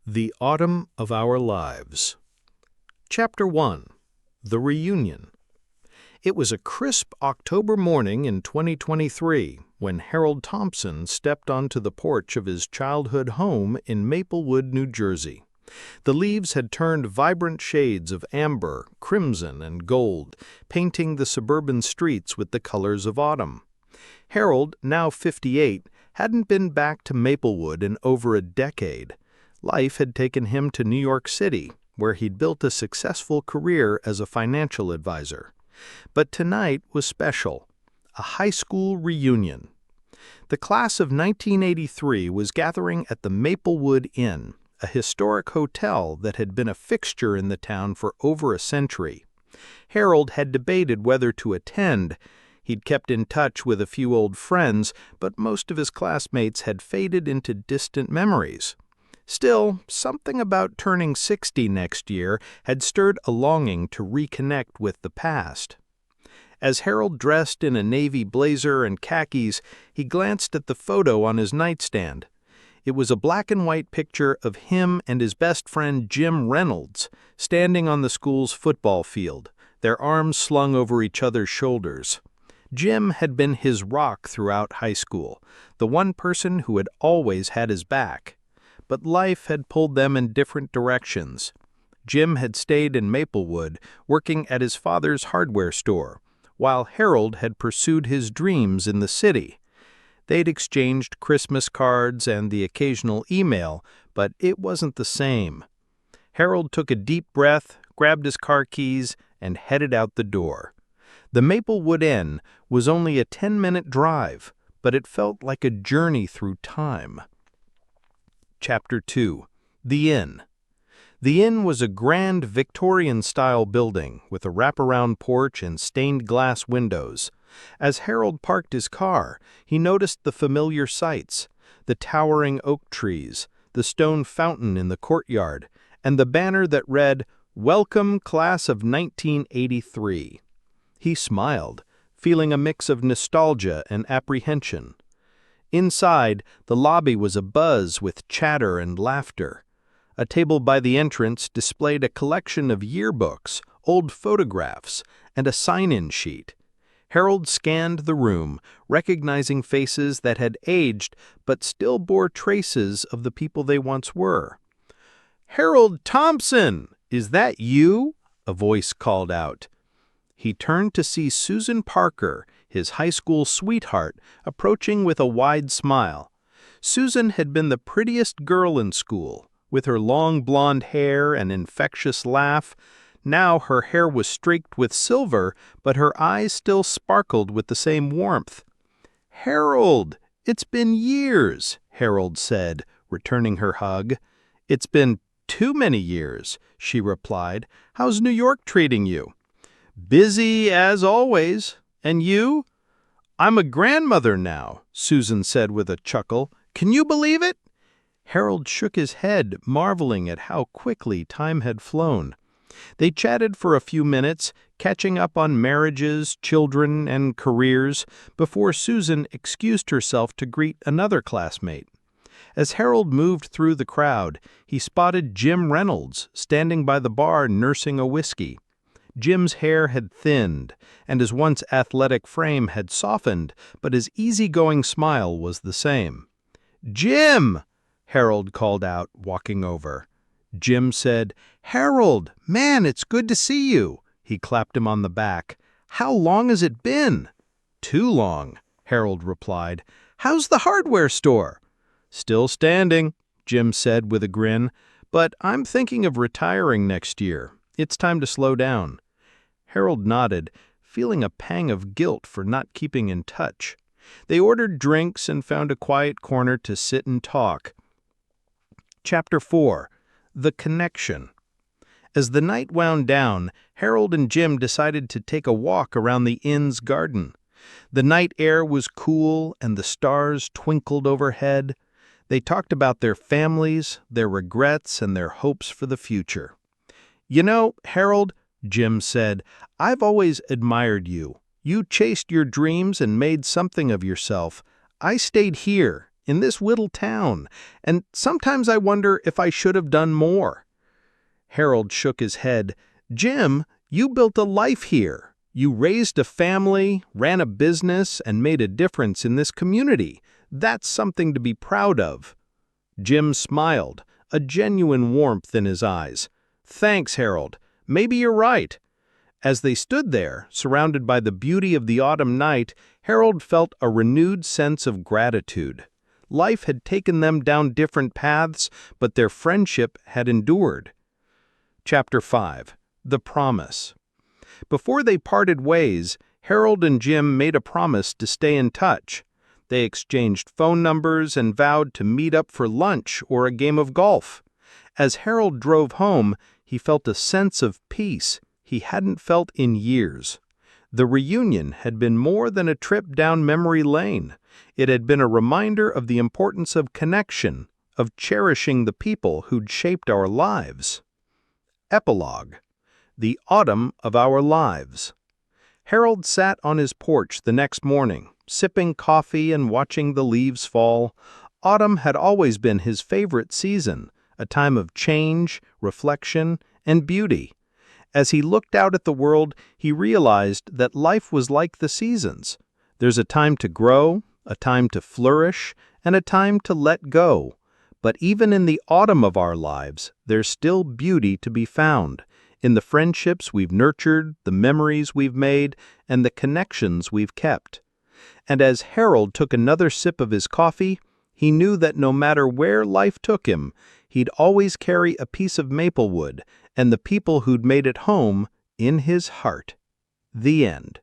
The Autumn of Our Lives. Chapter 1. The Reunion. It was a crisp October morning in 2023 when Harold Thompson stepped onto the porch of his childhood home in Maplewood, New Jersey. The leaves had turned vibrant shades of amber, crimson, and gold, painting the suburban streets with the colors of autumn. Harold, now 58, hadn't been back to Maplewood in over a decade. Life had taken him to New York City, where he'd built a successful career as a financial advisor. But tonight was special, a high school reunion. The class of 1983 was gathering at the Maplewood Inn, a historic hotel that had been a fixture in the town for over a century. Harold had debated whether to attend. He'd kept in touch with a few old friends, but most of his classmates had faded into distant memories. Still, something about turning 60 next year had stirred a longing to reconnect with the past. As Harold dressed in a navy blazer and khakis, he glanced at the photo on his nightstand. It was a black-and-white picture of him and his best friend Jim Reynolds, standing on the school's football field, their arms slung over each other's shoulders. Jim had been his rock throughout high school, the one person who had always had his back. But life had pulled them in different directions. Jim had stayed in Maplewood, working at his father's hardware store, while Harold had pursued his dreams in the city. They'd exchanged Christmas cards and the occasional email, but it wasn't the same. Harold took a deep breath, grabbed his car keys, and headed out the door. The Maplewood Inn was only a 10-minute drive, but it felt like a journey through time. Chapter 2. The Inn. The Inn was a grand Victorian-style building with a wraparound porch and stained glass windows. As Harold parked his car, he noticed the familiar sights: the towering oak trees, the stone fountain in the courtyard, and the banner that read, "Welcome, Class of 1983. He smiled, feeling a mix of nostalgia and apprehension. Inside, the lobby was abuzz with chatter and laughter. A table by the entrance displayed a collection of yearbooks, old photographs, and a sign-in sheet. Harold scanned the room, recognizing faces that had aged but still bore traces of the people they once were. "Harold Thompson! Is that you?" a voice called out. He turned to see Susan Parker, his high school sweetheart, approaching with a wide smile. Susan had been the prettiest girl in school, with her long blonde hair and infectious laugh. Now her hair was streaked with silver, but her eyes still sparkled with the same warmth. "Harold, it's been years," Harold said, returning her hug. "It's been too many years," she replied. "How's New York treating you?" "Busy as always. And you?" "I'm a grandmother now," Susan said with a chuckle. "Can you believe it?" Harold shook his head, marveling at how quickly time had flown. They chatted for a few minutes, catching up on marriages, children, and careers, before Susan excused herself to greet another classmate. As Harold moved through the crowd, he spotted Jim Reynolds standing by the bar nursing a whiskey. Jim's hair had thinned, and his once athletic frame had softened, but his easygoing smile was the same. "Jim!" Harold called out, walking over. Jim said, "Harold, man, it's good to see you." He clapped him on the back. "How long has it been?" "Too long," Harold replied. "How's the hardware store?" "Still standing," Jim said with a grin, "but I'm thinking of retiring next year. It's time to slow down." Harold nodded, feeling a pang of guilt for not keeping in touch. They ordered drinks and found a quiet corner to sit and talk. Chapter 4. The Connection. As the night wound down, Harold and Jim decided to take a walk around the inn's garden. The night air was cool and the stars twinkled overhead. They talked about their families, their regrets, and their hopes for the future. "You know, Harold," Jim said, "I've always admired you. You chased your dreams and made something of yourself. I stayed here, in this little town, and sometimes I wonder if I should have done more." Harold shook his head. "Jim, you built a life here. You raised a family, ran a business, and made a difference in this community. That's something to be proud of." Jim smiled, a genuine warmth in his eyes. "Thanks, Harold. Maybe you're right." As they stood there, surrounded by the beauty of the autumn night, Harold felt a renewed sense of gratitude. Life had taken them down different paths, but their friendship had endured. Chapter 5. The Promise. Before they parted ways, Harold and Jim made a promise to stay in touch. They exchanged phone numbers and vowed to meet up for lunch or a game of golf. As Harold drove home, he felt a sense of peace he hadn't felt in years. The reunion had been more than a trip down memory lane. It had been a reminder of the importance of connection, of cherishing the people who'd shaped our lives. Epilogue. The Autumn of Our Lives. Harold sat on his porch the next morning, sipping coffee and watching the leaves fall. Autumn had always been his favorite season, a time of change, reflection, and beauty. As he looked out at the world, he realized that life was like the seasons. There's a time to grow, a time to flourish, and a time to let go. But even in the autumn of our lives, there's still beauty to be found, in the friendships we've nurtured, the memories we've made, and the connections we've kept. And as Harold took another sip of his coffee, he knew that no matter where life took him, he'd always carry a piece of Maplewood and the people who'd made it home in his heart. The end.